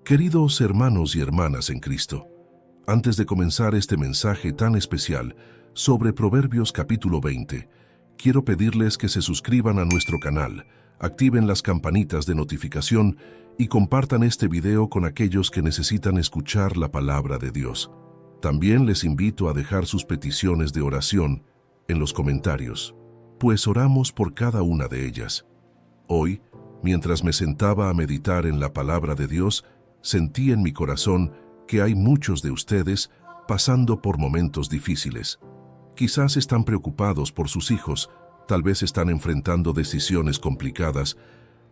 Queridos hermanos y hermanas en Cristo, antes de comenzar este mensaje tan especial sobre Proverbios capítulo 20, quiero pedirles que se suscriban a nuestro canal, activen las campanitas de notificación y compartan este video con aquellos que necesitan escuchar la palabra de Dios. También les invito a dejar sus peticiones de oración en los comentarios, pues oramos por cada una de ellas. Hoy, mientras me sentaba a meditar en la palabra de Dios, sentí en mi corazón que hay muchos de ustedes pasando por momentos difíciles. Quizás están preocupados por sus hijos, tal vez están enfrentando decisiones complicadas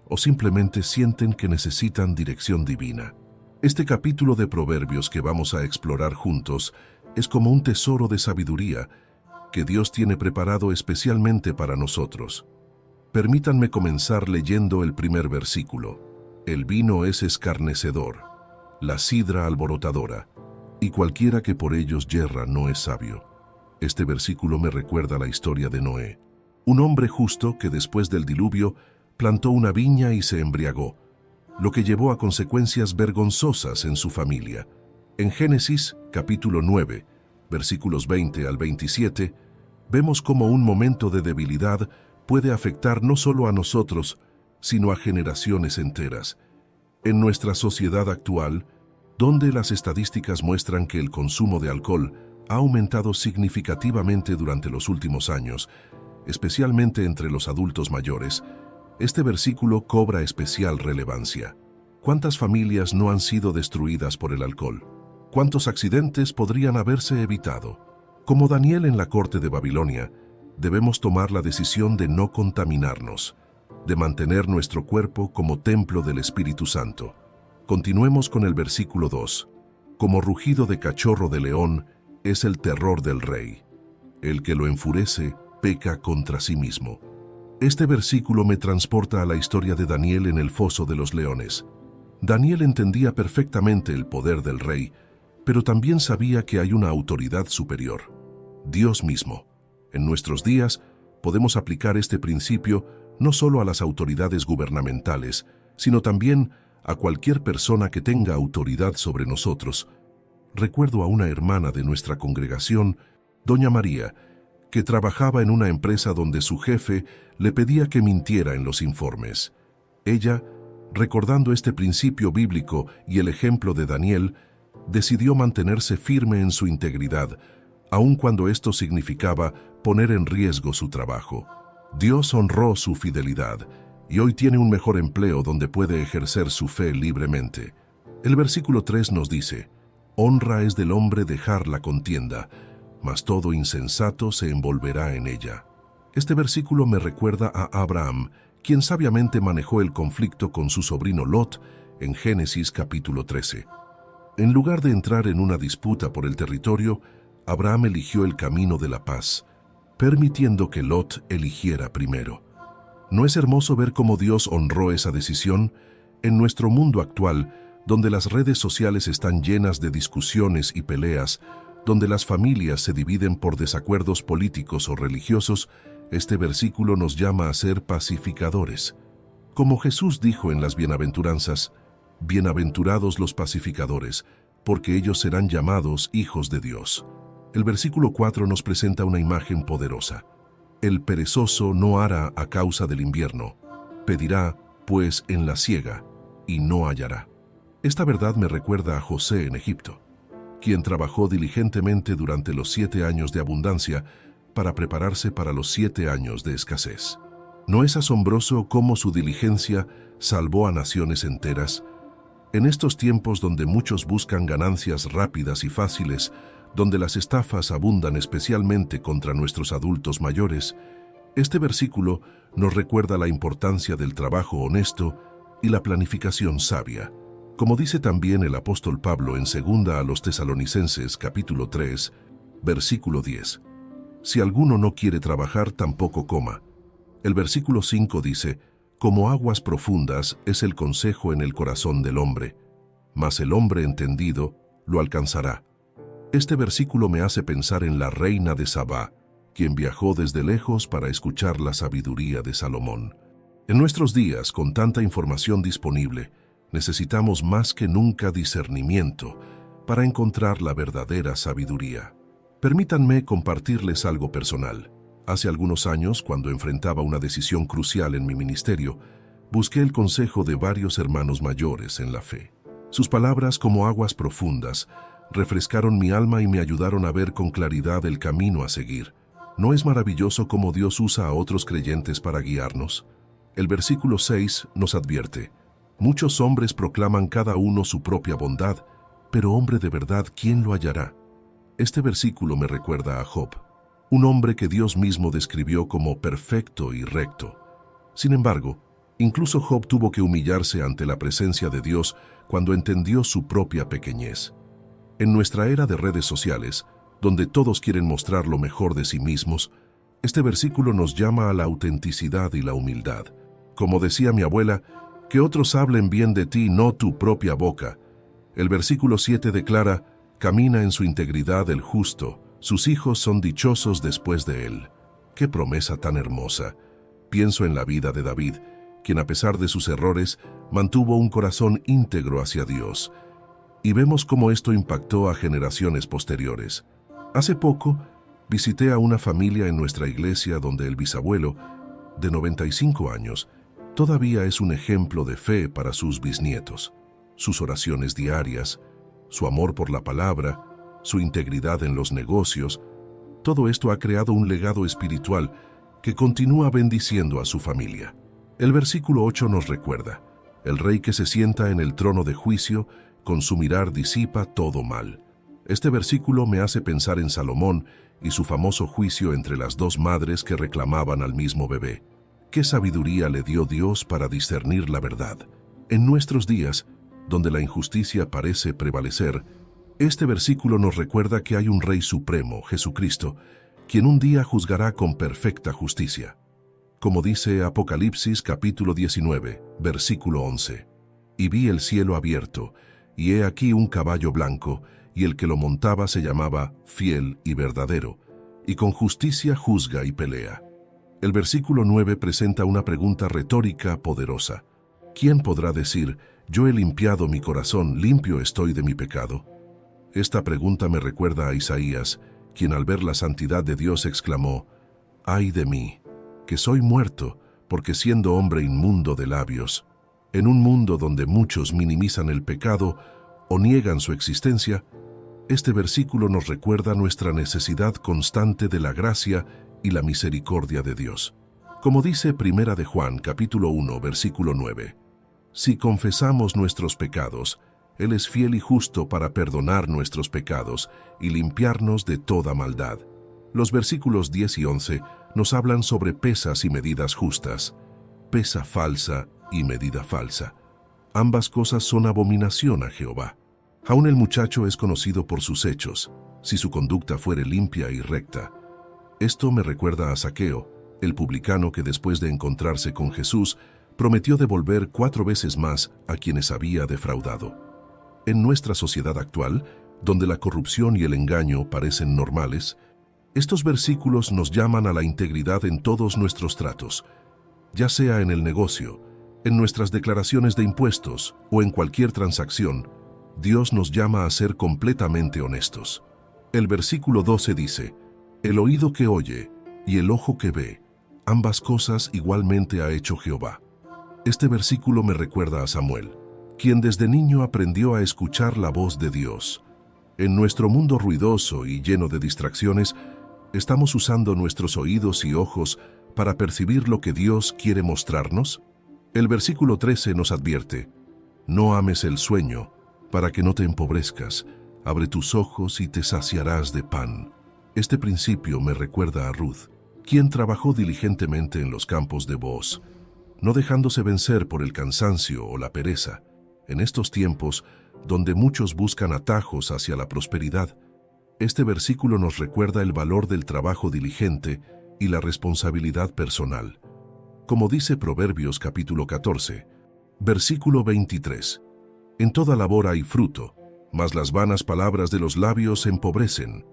o simplemente sienten que necesitan dirección divina. Este capítulo de Proverbios que vamos a explorar juntos es como un tesoro de sabiduría que Dios tiene preparado especialmente para nosotros. Permítanme comenzar leyendo el primer versículo. El vino es escarnecedor, la sidra alborotadora, y cualquiera que por ellos yerra no es sabio. Este versículo me recuerda la historia de Noé, un hombre justo que después del diluvio plantó una viña y se embriagó, lo que llevó a consecuencias vergonzosas en su familia. En Génesis, capítulo 9, versículos 20 al 27, vemos cómo un momento de debilidad puede afectar no solo a nosotros, sino a generaciones enteras. En nuestra sociedad actual, donde las estadísticas muestran que el consumo de alcohol ha aumentado significativamente durante los últimos años, especialmente entre los adultos mayores, este versículo cobra especial relevancia. ¿Cuántas familias no han sido destruidas por el alcohol? ¿Cuántos accidentes podrían haberse evitado? Como Daniel en la corte de Babilonia, debemos tomar la decisión de no contaminarnos, de mantener nuestro cuerpo como templo del Espíritu Santo. Continuemos con el versículo 2. Como rugido de cachorro de león es el terror del rey. El que lo enfurece peca contra sí mismo. Este versículo me transporta a la historia de Daniel en el foso de los leones. Daniel entendía perfectamente el poder del rey, pero también sabía que hay una autoridad superior, Dios mismo. En nuestros días podemos aplicar este principio no solo a las autoridades gubernamentales, sino también a cualquier persona que tenga autoridad sobre nosotros. Recuerdo a una hermana de nuestra congregación, doña María, que trabajaba en una empresa donde su jefe le pedía que mintiera en los informes. Ella, recordando este principio bíblico y el ejemplo de Daniel, decidió mantenerse firme en su integridad, aun cuando esto significaba poner en riesgo su trabajo. Dios honró su fidelidad y hoy tiene un mejor empleo donde puede ejercer su fe libremente. El versículo 3 nos dice, honra es del hombre dejar la contienda, mas todo insensato se envolverá en ella. Este versículo me recuerda a Abraham, quien sabiamente manejó el conflicto con su sobrino Lot en Génesis capítulo 13. En lugar de entrar en una disputa por el territorio, Abraham eligió el camino de la paz, permitiendo que Lot eligiera primero. ¿No es hermoso ver cómo Dios honró esa decisión? En nuestro mundo actual, donde las redes sociales están llenas de discusiones y peleas, donde las familias se dividen por desacuerdos políticos o religiosos, este versículo nos llama a ser pacificadores. Como Jesús dijo en las bienaventuranzas, bienaventurados los pacificadores, porque ellos serán llamados hijos de Dios. El versículo 4 nos presenta una imagen poderosa. El perezoso no hará a causa del invierno, pedirá, pues, en la siega, y no hallará. Esta verdad me recuerda a José en Egipto, quien trabajó diligentemente durante los 7 años de abundancia para prepararse para los 7 años de escasez. ¿No es asombroso cómo su diligencia salvó a naciones enteras? En estos tiempos donde muchos buscan ganancias rápidas y fáciles, donde las estafas abundan especialmente contra nuestros adultos mayores, este versículo nos recuerda la importancia del trabajo honesto y la planificación sabia. Como dice también el apóstol Pablo en 2 a los Tesalonicenses capítulo 3, versículo 10. Si alguno no quiere trabajar, tampoco coma. El versículo 5 dice, como aguas profundas es el consejo en el corazón del hombre, mas el hombre entendido lo alcanzará. Este versículo me hace pensar en la reina de Sabá, quien viajó desde lejos para escuchar la sabiduría de Salomón. En nuestros días, con tanta información disponible, necesitamos más que nunca discernimiento para encontrar la verdadera sabiduría. Permítanme compartirles algo personal. Hace algunos años, cuando enfrentaba una decisión crucial en mi ministerio, busqué el consejo de varios hermanos mayores en la fe. Sus palabras, como aguas profundas, refrescaron mi alma y me ayudaron a ver con claridad el camino a seguir. ¿No es maravilloso cómo Dios usa a otros creyentes para guiarnos? El versículo 6 nos advierte: muchos hombres proclaman cada uno su propia bondad, pero hombre de verdad, ¿quién lo hallará? Este versículo me recuerda a Job, un hombre que Dios mismo describió como perfecto y recto. Sin embargo, incluso Job tuvo que humillarse ante la presencia de Dios cuando entendió su propia pequeñez. En nuestra era de redes sociales, donde todos quieren mostrar lo mejor de sí mismos, este versículo nos llama a la autenticidad y la humildad. Como decía mi abuela, que otros hablen bien de ti, no tu propia boca. El versículo 7 declara: camina en su integridad el justo, sus hijos son dichosos después de él. ¡Qué promesa tan hermosa! Pienso en la vida de David, quien a pesar de sus errores, mantuvo un corazón íntegro hacia Dios. Y vemos cómo esto impactó a generaciones posteriores. Hace poco, visité a una familia en nuestra iglesia donde el bisabuelo, de 95 años, todavía es un ejemplo de fe para sus bisnietos. Sus oraciones diarias, su amor por la palabra, su integridad en los negocios, todo esto ha creado un legado espiritual que continúa bendiciendo a su familia. El versículo 8 nos recuerda: el rey que se sienta en el trono de juicio, con su mirar disipa todo mal. Este versículo me hace pensar en Salomón y su famoso juicio entre las dos madres que reclamaban al mismo bebé. ¿Qué sabiduría le dio Dios para discernir la verdad? En nuestros días, donde la injusticia parece prevalecer, este versículo nos recuerda que hay un Rey Supremo, Jesucristo, quien un día juzgará con perfecta justicia. Como dice Apocalipsis capítulo 19, versículo 11. Y vi el cielo abierto, y he aquí un caballo blanco, y el que lo montaba se llamaba Fiel y Verdadero, y con justicia juzga y pelea. El versículo 9 presenta una pregunta retórica poderosa. ¿Quién podrá decir: yo he limpiado mi corazón, limpio estoy de mi pecado? Esta pregunta me recuerda a Isaías, quien al ver la santidad de Dios exclamó: ¡ay de mí, que soy muerto, porque siendo hombre inmundo de labios! En un mundo donde muchos minimizan el pecado o niegan su existencia, este versículo nos recuerda nuestra necesidad constante de la gracia y la misericordia de Dios. Como dice Primera de Juan, capítulo 1, versículo 9, si confesamos nuestros pecados, Él es fiel y justo para perdonar nuestros pecados y limpiarnos de toda maldad. Los versículos 10 y 11 nos hablan sobre pesas y medidas justas. Pesa falsa y medida falsa. Ambas cosas son abominación a Jehová. Aún el muchacho es conocido por sus hechos, si su conducta fuere limpia y recta. Esto me recuerda a Zaqueo, el publicano que después de encontrarse con Jesús, prometió devolver 4 veces más a quienes había defraudado. En nuestra sociedad actual, donde la corrupción y el engaño parecen normales, estos versículos nos llaman a la integridad en todos nuestros tratos, ya sea en el negocio, en nuestras declaraciones de impuestos o en cualquier transacción. Dios nos llama a ser completamente honestos. El versículo 12 dice: el oído que oye y el ojo que ve, ambas cosas igualmente ha hecho Jehová. Este versículo me recuerda a Samuel, quien desde niño aprendió a escuchar la voz de Dios. En nuestro mundo ruidoso y lleno de distracciones, ¿estamos usando nuestros oídos y ojos para percibir lo que Dios quiere mostrarnos? El versículo 13 nos advierte: no ames el sueño, para que no te empobrezcas, abre tus ojos y te saciarás de pan. Este principio me recuerda a Ruth, quien trabajó diligentemente en los campos de Booz, no dejándose vencer por el cansancio o la pereza. En estos tiempos, donde muchos buscan atajos hacia la prosperidad, este versículo nos recuerda el valor del trabajo diligente y la responsabilidad personal. Como dice Proverbios capítulo 14, versículo 23, en toda labor hay fruto, mas las vanas palabras de los labios empobrecen.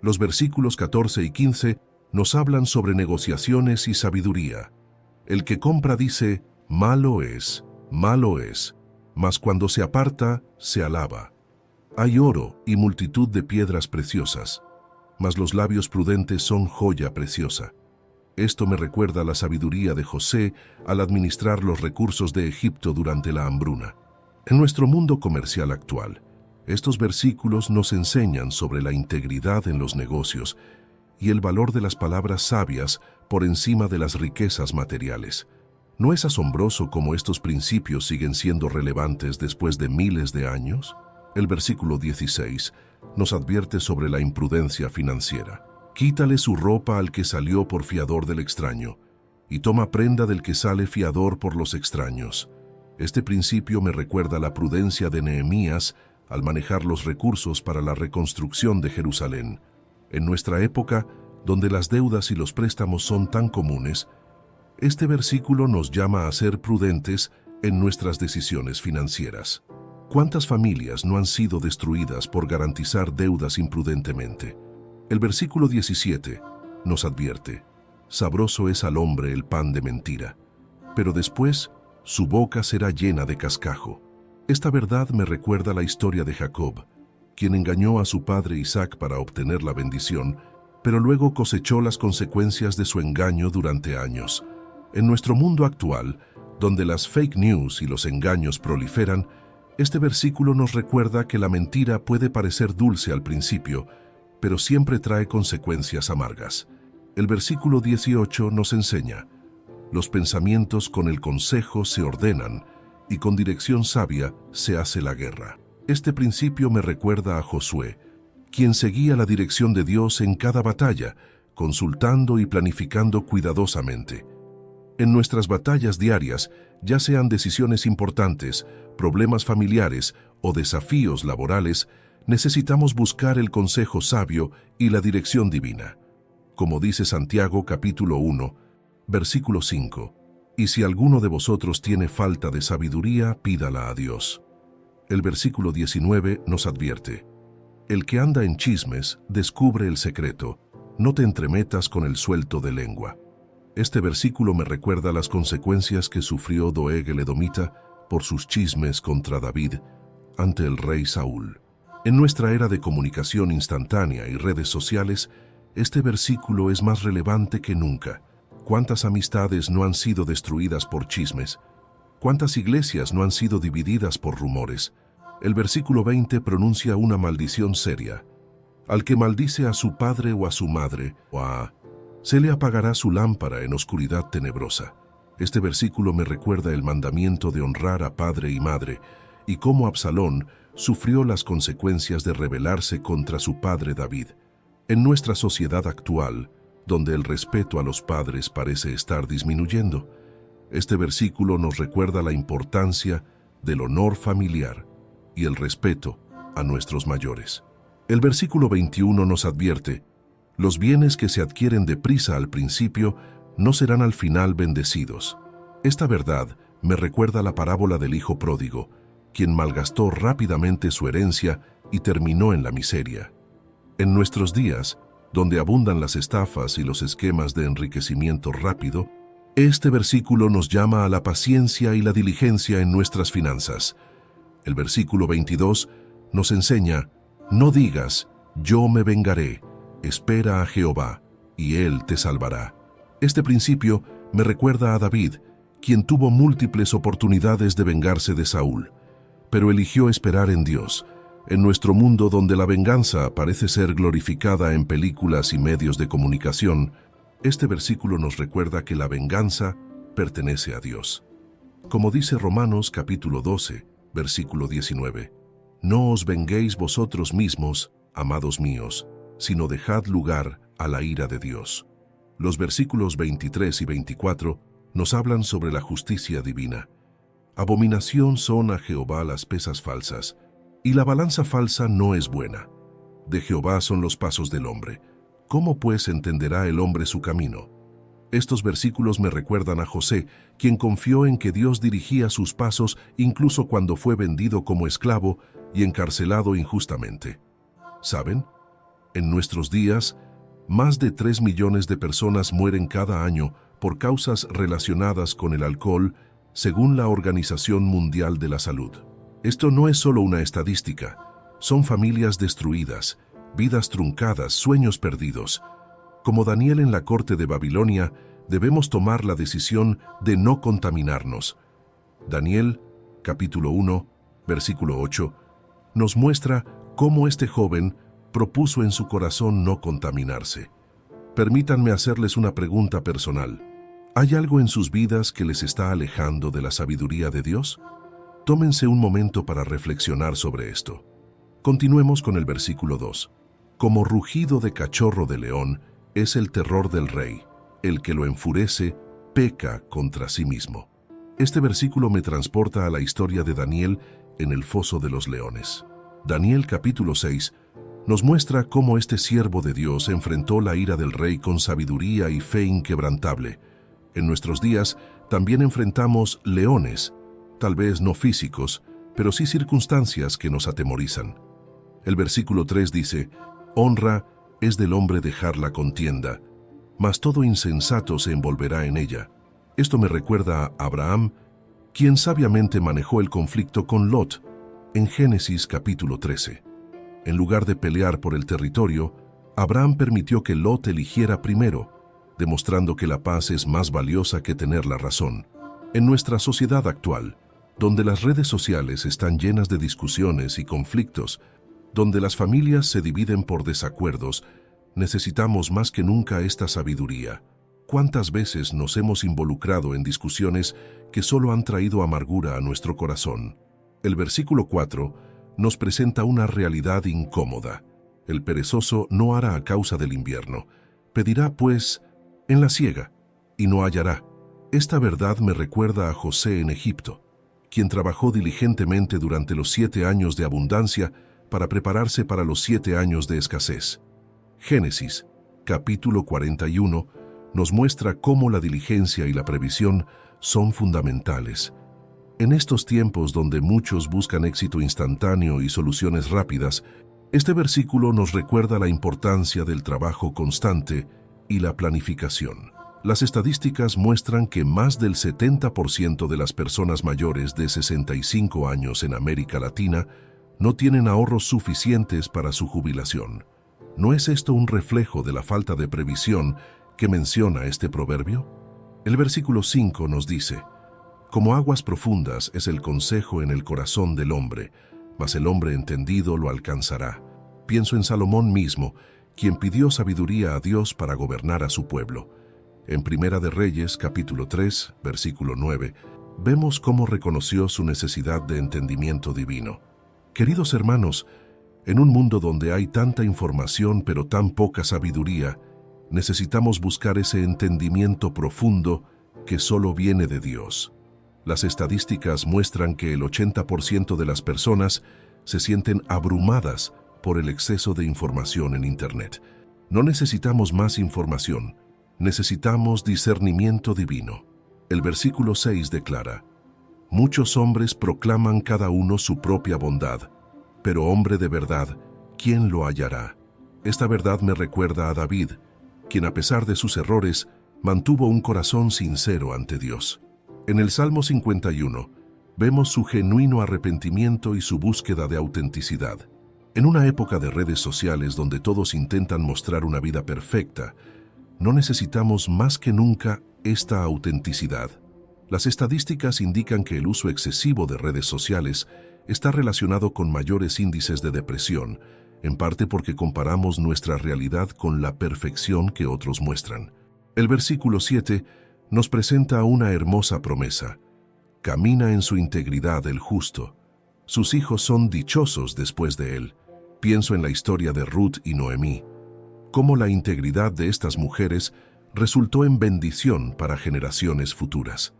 Los versículos 14 y 15 nos hablan sobre negociaciones y sabiduría. El que compra dice: malo es, mas cuando se aparta, se alaba. Hay oro y multitud de piedras preciosas, mas los labios prudentes son joya preciosa. Esto me recuerda la sabiduría de José al administrar los recursos de Egipto durante la hambruna. En nuestro mundo comercial actual, estos versículos nos enseñan sobre la integridad en los negocios y el valor de las palabras sabias por encima de las riquezas materiales. ¿No es asombroso cómo estos principios siguen siendo relevantes después de miles de años? El versículo 16 nos advierte sobre la imprudencia financiera. Quítale su ropa al que salió por fiador del extraño, y toma prenda del que sale fiador por los extraños. Este principio me recuerda la prudencia de Nehemías al manejar los recursos para la reconstrucción de Jerusalén. En nuestra época, donde las deudas y los préstamos son tan comunes, este versículo nos llama a ser prudentes en nuestras decisiones financieras. ¿Cuántas familias no han sido destruidas por garantizar deudas imprudentemente? El versículo 17 nos advierte: sabroso es al hombre el pan de mentira, pero después su boca será llena de cascajo. Esta verdad me recuerda la historia de Jacob, quien engañó a su padre Isaac para obtener la bendición, pero luego cosechó las consecuencias de su engaño durante años. En nuestro mundo actual, donde las fake news y los engaños proliferan, este versículo nos recuerda que la mentira puede parecer dulce al principio, pero siempre trae consecuencias amargas. El versículo 18 nos enseña: los pensamientos con el consejo se ordenan, y con dirección sabia se hace la guerra. Este principio me recuerda a Josué, quien seguía la dirección de Dios en cada batalla, consultando y planificando cuidadosamente. En nuestras batallas diarias, ya sean decisiones importantes, problemas familiares o desafíos laborales, necesitamos buscar el consejo sabio y la dirección divina. Como dice Santiago capítulo 1, versículo 5, y si alguno de vosotros tiene falta de sabiduría, pídala a Dios. El versículo 19 nos advierte: el que anda en chismes descubre el secreto, no te entremetas con el suelto de lengua. Este versículo me recuerda las consecuencias que sufrió Doeg el edomita por sus chismes contra David ante el rey Saúl. En nuestra era de comunicación instantánea y redes sociales, este versículo es más relevante que nunca. ¿Cuántas amistades no han sido destruidas por chismes? ¿Cuántas iglesias no han sido divididas por rumores? El versículo 20 pronuncia una maldición seria. Al que maldice a su padre o a su madre, se le apagará su lámpara en oscuridad tenebrosa. Este versículo me recuerda el mandamiento de honrar a padre y madre, y cómo Absalón sufrió las consecuencias de rebelarse contra su padre David. En nuestra sociedad actual, donde el respeto a los padres parece estar disminuyendo, este versículo nos recuerda la importancia del honor familiar y el respeto a nuestros mayores. El versículo 21 nos advierte: los bienes que se adquieren deprisa al principio no serán al final bendecidos. Esta verdad me recuerda la parábola del hijo pródigo, quien malgastó rápidamente su herencia y terminó en la miseria. En nuestros días, donde abundan las estafas y los esquemas de enriquecimiento rápido, este versículo nos llama a la paciencia y la diligencia en nuestras finanzas. El versículo 22 nos enseña: no digas, yo me vengaré, espera a Jehová, y Él te salvará. Este principio me recuerda a David, quien tuvo múltiples oportunidades de vengarse de Saúl, pero eligió esperar en Dios. En nuestro mundo, donde la venganza parece ser glorificada en películas y medios de comunicación, este versículo nos recuerda que la venganza pertenece a Dios. Como dice Romanos capítulo 12, versículo 19, no os venguéis vosotros mismos, amados míos, sino dejad lugar a la ira de Dios. Los versículos 23 y 24 nos hablan sobre la justicia divina. Abominación son a Jehová las pesas falsas, y la balanza falsa no es buena. De Jehová son los pasos del hombre. ¿Cómo pues entenderá el hombre su camino? Estos versículos me recuerdan a José, quien confió en que Dios dirigía sus pasos incluso cuando fue vendido como esclavo y encarcelado injustamente. ¿Saben? En nuestros días, más de 3 millones de personas mueren cada año por causas relacionadas con el alcohol, según la Organización Mundial de la Salud. Esto no es solo una estadística, son familias destruidas, vidas truncadas, sueños perdidos. Como Daniel en la corte de Babilonia, debemos tomar la decisión de no contaminarnos. Daniel, capítulo 1, versículo 8, nos muestra cómo este joven propuso en su corazón no contaminarse. Permítanme hacerles una pregunta personal. ¿Hay algo en sus vidas que les está alejando de la sabiduría de Dios? Tómense un momento para reflexionar sobre esto. Continuemos con el versículo 2. Como rugido de cachorro de león es el terror del rey. El que lo enfurece peca contra sí mismo. Este versículo me transporta a la historia de Daniel en el foso de los leones. Daniel capítulo 6 nos muestra cómo este siervo de Dios enfrentó la ira del rey con sabiduría y fe inquebrantable. En nuestros días también enfrentamos leones, tal vez no físicos, pero sí circunstancias que nos atemorizan. El versículo 3 dice, «Honra es del hombre dejar la contienda, mas todo insensato se envolverá en ella». Esto me recuerda a Abraham, quien sabiamente manejó el conflicto con Lot en Génesis capítulo 13. En lugar de pelear por el territorio, Abraham permitió que Lot eligiera primero, demostrando que la paz es más valiosa que tener la razón. En nuestra sociedad actual, donde las redes sociales están llenas de discusiones y conflictos, donde las familias se dividen por desacuerdos, necesitamos más que nunca esta sabiduría. ¿Cuántas veces nos hemos involucrado en discusiones que solo han traído amargura a nuestro corazón? El versículo 4 nos presenta una realidad incómoda. El perezoso no hará a causa del invierno. Pedirá, pues, en la siega, y no hallará. Esta verdad me recuerda a José en Egipto, quien trabajó diligentemente durante los 7 años de abundancia para prepararse para los 7 años de escasez. Génesis, capítulo 41, nos muestra cómo la diligencia y la previsión son fundamentales. En estos tiempos donde muchos buscan éxito instantáneo y soluciones rápidas, este versículo nos recuerda la importancia del trabajo constante y la planificación. Las estadísticas muestran que más del 70% de las personas mayores de 65 años en América Latina no tienen ahorros suficientes para su jubilación. ¿No es esto un reflejo de la falta de previsión que menciona este proverbio? El versículo 5 nos dice, «Como aguas profundas es el consejo en el corazón del hombre, mas el hombre entendido lo alcanzará». Pienso en Salomón mismo, quien pidió sabiduría a Dios para gobernar a su pueblo. En Primera de Reyes, capítulo 3, versículo 9, vemos cómo reconoció su necesidad de entendimiento divino. Queridos hermanos, en un mundo donde hay tanta información pero tan poca sabiduría, necesitamos buscar ese entendimiento profundo que solo viene de Dios. Las estadísticas muestran que el 80% de las personas se sienten abrumadas por el exceso de información en Internet. No necesitamos más información, necesitamos discernimiento divino. El versículo 6 declara, «Muchos hombres proclaman cada uno su propia bondad, pero hombre de verdad, ¿quién lo hallará?». Esta verdad me recuerda a David, quien a pesar de sus errores, mantuvo un corazón sincero ante Dios. En el Salmo 51, vemos su genuino arrepentimiento y su búsqueda de autenticidad. En una época de redes sociales donde todos intentan mostrar una vida perfecta, no necesitamos más que nunca esta autenticidad. Las estadísticas indican que el uso excesivo de redes sociales está relacionado con mayores índices de depresión, en parte porque comparamos nuestra realidad con la perfección que otros muestran. El versículo 7 nos presenta una hermosa promesa. Camina en su integridad el justo. Sus hijos son dichosos después de él. Pienso en la historia de Ruth y Noemí, cómo la integridad de estas mujeres resultó en bendición para generaciones futuras.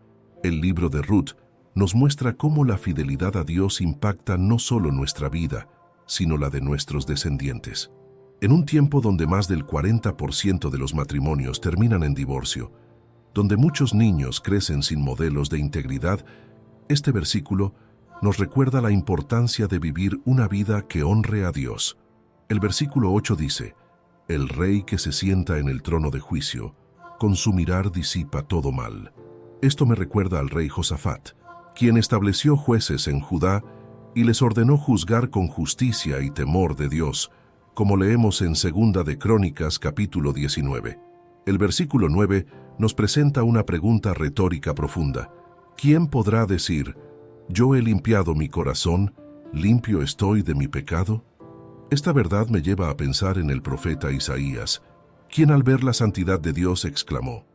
El libro de Ruth nos muestra cómo la fidelidad a Dios impacta no solo nuestra vida, sino la de nuestros descendientes. En un tiempo donde más del 40% de los matrimonios terminan en divorcio, donde muchos niños crecen sin modelos de integridad, este versículo nos recuerda la importancia de vivir una vida que honre a Dios. El versículo 8 dice, «El rey que se sienta en el trono de juicio, con su mirar disipa todo mal». Esto me recuerda al rey Josafat, quien estableció jueces en Judá y les ordenó juzgar con justicia y temor de Dios, como leemos en 2 de Crónicas capítulo 19. El versículo 9 nos presenta una pregunta retórica profunda. ¿Quién podrá decir, yo he limpiado mi corazón, limpio estoy de mi pecado? Esta verdad me lleva a pensar en el profeta Isaías, quien al ver la santidad de Dios exclamó,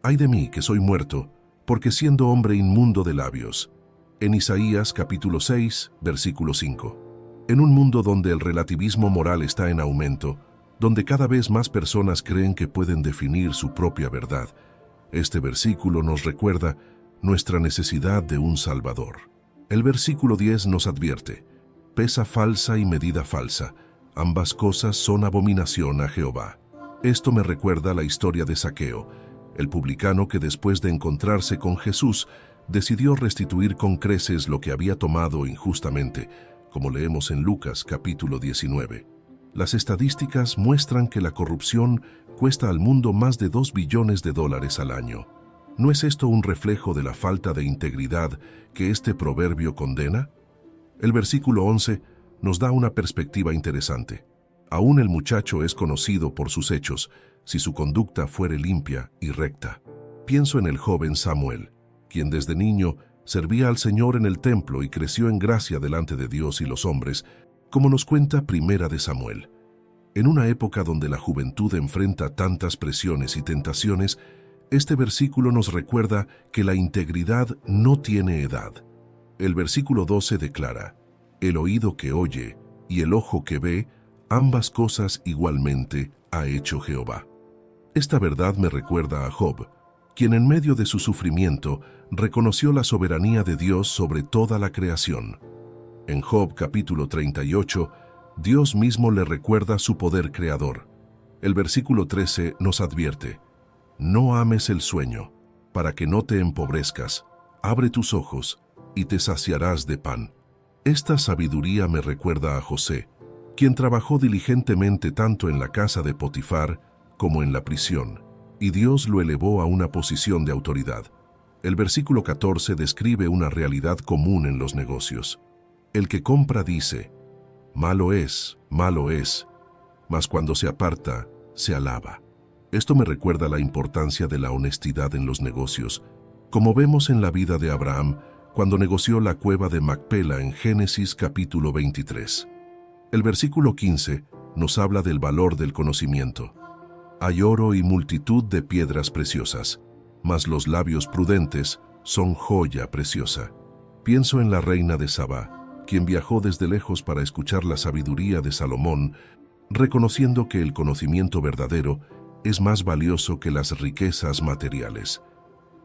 «Ay de mí que soy muerto, porque siendo hombre inmundo de labios». En Isaías capítulo 6, versículo 5. En un mundo donde el relativismo moral está en aumento, donde cada vez más personas creen que pueden definir su propia verdad, este versículo nos recuerda nuestra necesidad de un Salvador. El versículo 10 nos advierte, pesa falsa y medida falsa, ambas cosas son abominación a Jehová. Esto me recuerda la historia de Zaqueo, el publicano que después de encontrarse con Jesús, decidió restituir con creces lo que había tomado injustamente, como leemos en Lucas capítulo 19. Las estadísticas muestran que la corrupción cuesta al mundo más de $2 billones al año. ¿No es esto un reflejo de la falta de integridad que este proverbio condena? El versículo 11 nos da una perspectiva interesante. Aún el muchacho es conocido por sus hechos, si su conducta fuere limpia y recta. Pienso en el joven Samuel, quien desde niño servía al Señor en el templo y creció en gracia delante de Dios y los hombres, como nos cuenta Primera de Samuel. En una época donde la juventud enfrenta tantas presiones y tentaciones, este versículo nos recuerda que la integridad no tiene edad. El versículo 12 declara, «El oído que oye y el ojo que ve, ambas cosas igualmente ha hecho Jehová». Esta verdad me recuerda a Job, quien en medio de su sufrimiento reconoció la soberanía de Dios sobre toda la creación. En Job capítulo 38, Dios mismo le recuerda su poder creador. El versículo 13 nos advierte, «No ames el sueño, para que no te empobrezcas, abre tus ojos y te saciarás de pan». Esta sabiduría me recuerda a José, quien trabajó diligentemente tanto en la casa de Potifar como en la prisión, y Dios lo elevó a una posición de autoridad. El versículo 14 describe una realidad común en los negocios. El que compra dice, malo es, mas cuando se aparta, se alaba. Esto me recuerda la importancia de la honestidad en los negocios, como vemos en la vida de Abraham cuando negoció la cueva de Macpela en Génesis capítulo 23. El versículo 15 nos habla del valor del conocimiento. Hay oro y multitud de piedras preciosas, mas los labios prudentes son joya preciosa. Pienso en la reina de Sabá, quien viajó desde lejos para escuchar la sabiduría de Salomón, reconociendo que el conocimiento verdadero es más valioso que las riquezas materiales.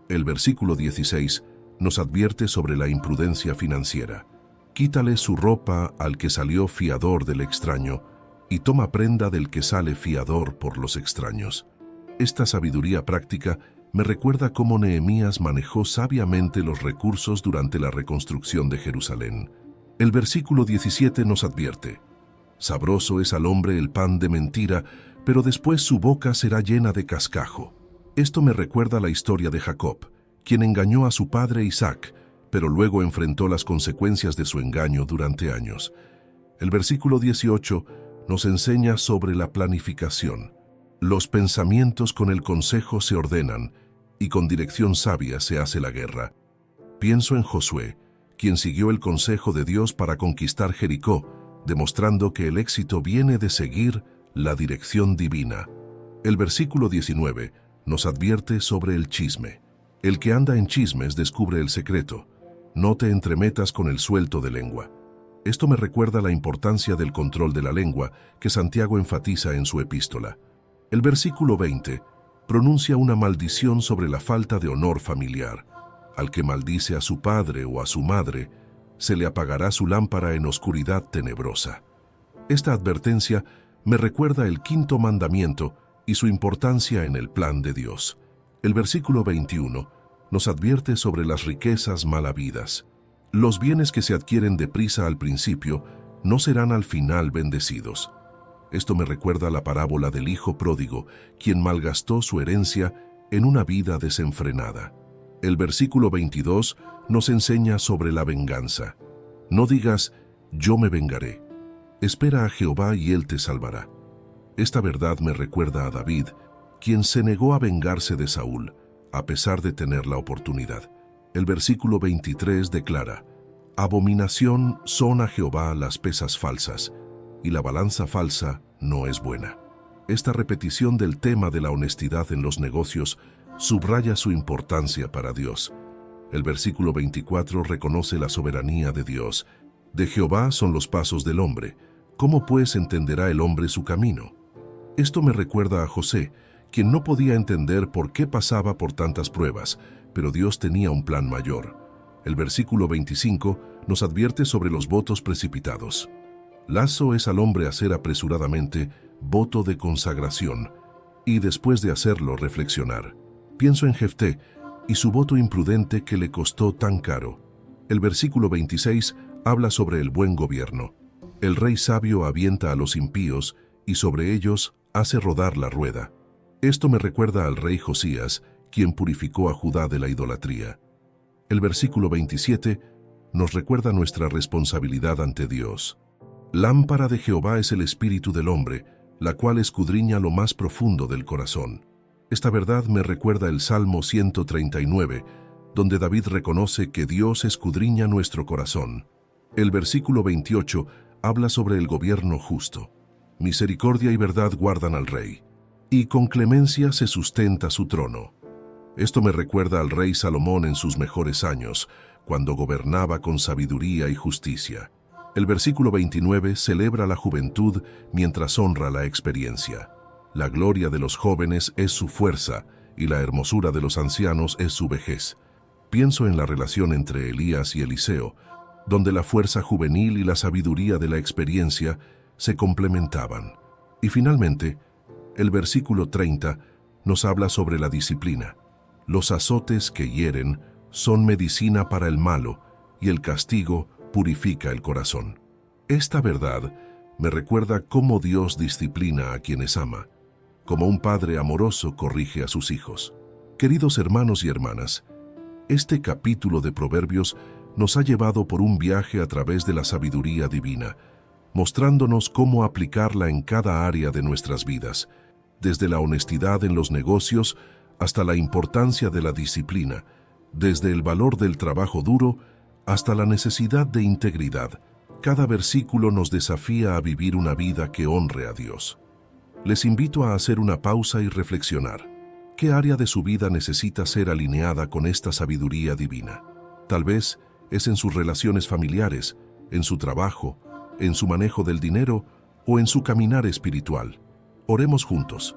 El versículo 16 nos advierte sobre la imprudencia financiera. Quítale su ropa al que salió fiador del extraño, y toma prenda del que sale fiador por los extraños. Esta sabiduría práctica me recuerda cómo Nehemías manejó sabiamente los recursos durante la reconstrucción de Jerusalén. El versículo 17 nos advierte, sabroso es al hombre el pan de mentira, pero después su boca será llena de cascajo. Esto me recuerda la historia de Jacob, quien engañó a su padre Isaac, pero luego enfrentó las consecuencias de su engaño durante años. El versículo 18 nos enseña sobre la planificación. Los pensamientos con el consejo se ordenan, y con dirección sabia se hace la guerra. Pienso en Josué, quien siguió el consejo de Dios para conquistar Jericó, demostrando que el éxito viene de seguir la dirección divina. El versículo 19 nos advierte sobre el chisme. El que anda en chismes descubre el secreto. No te entremetas con el suelto de lengua. Esto me recuerda la importancia del control de la lengua que Santiago enfatiza en su epístola. El versículo 20 pronuncia una maldición sobre la falta de honor familiar. Al que maldice a su padre o a su madre, se le apagará su lámpara en oscuridad tenebrosa. Esta advertencia me recuerda el quinto mandamiento y su importancia en el plan de Dios. El versículo 21 nos advierte sobre las riquezas mal habidas. Los bienes que se adquieren deprisa al principio no serán al final bendecidos. Esto me recuerda la parábola del hijo pródigo, quien malgastó su herencia en una vida desenfrenada. El versículo 22 nos enseña sobre la venganza. No digas, yo me vengaré. Espera a Jehová y Él te salvará. Esta verdad me recuerda a David, quien se negó a vengarse de Saúl, a pesar de tener la oportunidad. El versículo 23 declara, abominación son a Jehová las pesas falsas, y la balanza falsa no es buena. Esta repetición del tema de la honestidad en los negocios subraya su importancia para Dios. El versículo 24 reconoce la soberanía de Dios. De Jehová son los pasos del hombre. ¿Cómo pues entenderá el hombre su camino? Esto me recuerda a José, quien no podía entender por qué pasaba por tantas pruebas, pero Dios tenía un plan mayor. El versículo 25 nos advierte sobre los votos precipitados. Lazo es al hombre hacer apresuradamente voto de consagración, y después de hacerlo reflexionar. Pienso en Jefté y su voto imprudente que le costó tan caro. El versículo 26 habla sobre el buen gobierno. El rey sabio avienta a los impíos y sobre ellos hace rodar la rueda. Esto me recuerda al rey Josías, quien purificó a Judá de la idolatría. El versículo 27 nos recuerda nuestra responsabilidad ante Dios. Lámpara de Jehová es el espíritu del hombre, la cual escudriña lo más profundo del corazón. Esta verdad me recuerda el Salmo 139, donde David reconoce que Dios escudriña nuestro corazón. El versículo 28 habla sobre el gobierno justo. Misericordia y verdad guardan al rey, y con clemencia se sustenta su trono. Esto me recuerda al rey Salomón en sus mejores años, cuando gobernaba con sabiduría y justicia. El versículo 29 celebra la juventud mientras honra la experiencia. La gloria de los jóvenes es su fuerza, y la hermosura de los ancianos es su vejez. Pienso en la relación entre Elías y Eliseo, donde la fuerza juvenil y la sabiduría de la experiencia se complementaban. Y finalmente, el versículo 30 nos habla sobre la disciplina. Los azotes que hieren son medicina para el malo, y el castigo purifica el corazón. Esta verdad me recuerda cómo Dios disciplina a quienes ama, como un padre amoroso corrige a sus hijos. Queridos hermanos y hermanas, este capítulo de Proverbios nos ha llevado por un viaje a través de la sabiduría divina, mostrándonos cómo aplicarla en cada área de nuestras vidas, desde la honestidad en los negocios hasta la importancia de la disciplina, desde el valor del trabajo duro hasta la necesidad de integridad. Cada versículo nos desafía a vivir una vida que honre a Dios. Les invito a hacer una pausa y reflexionar. ¿Qué área de su vida necesita ser alineada con esta sabiduría divina? Tal vez es en sus relaciones familiares, en su trabajo, en su manejo del dinero o en su caminar espiritual. Oremos juntos.